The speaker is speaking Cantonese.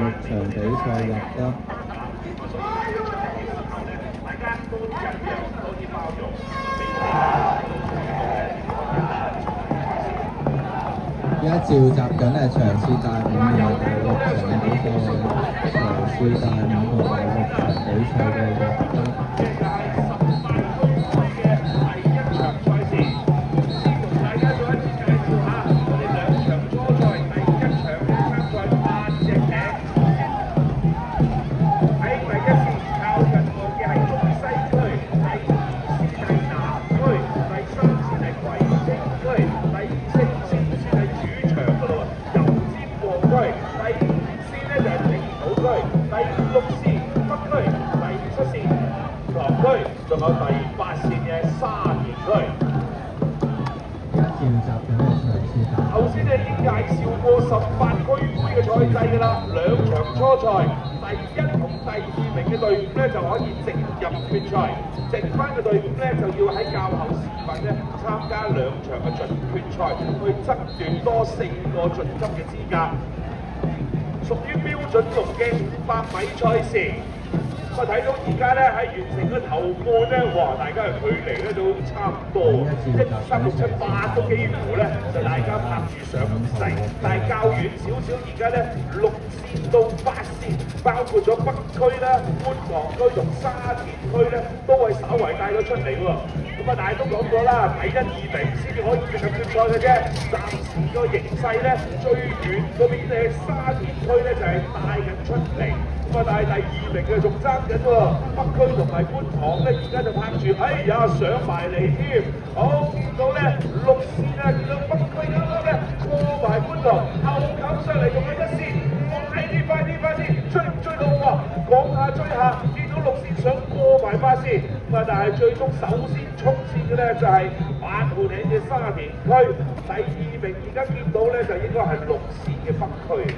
場比賽獲得而家召集緊係場次第5嘅第6場比賽，場次第5同第6場比賽嘅獲得。仲有第8線嘅沙田區。頭先你已經介紹過18區杯嘅賽制㗎啦，兩場初賽，第1同第2名嘅隊伍咧就可以直入決賽，剩翻嘅隊伍咧就要喺較後時份咧參加2場嘅準決賽，去爭奪多4個晉級嘅資格，屬於標準6嘅500米賽事。咁啊睇到而家咧喺完成咗頭半咧，哇！大家嘅距離咧都差唔多，1、2、3、6、7、8都幾乎咧就大家拍住上勢，但係較遠少少，而家咧6線到8線，包括咗北區啦、觀塘區同沙田區咧，都係稍為帶咗出嚟喎。咁啊，但係都講過啦，第1、2名先至可以進入決賽嘅啫。暫時個形勢咧，最遠嗰邊嘅沙田區咧就係帶緊出嚟。咁啊，但係第2名嘅仲爭緊喎，北區同埋觀塘咧，而家就拍住，哎呀上埋嚟添。好，見到咧6線啊，見到北區啱啱咧過埋觀塘，後冚上嚟仲有1線，快啲，追唔追到喎？講下追下，見到6線想過埋8線，咁啊，但係最終首先衝線嘅咧就係8號艇嘅沙田區，第2名而家見到咧就應該係6線嘅北區。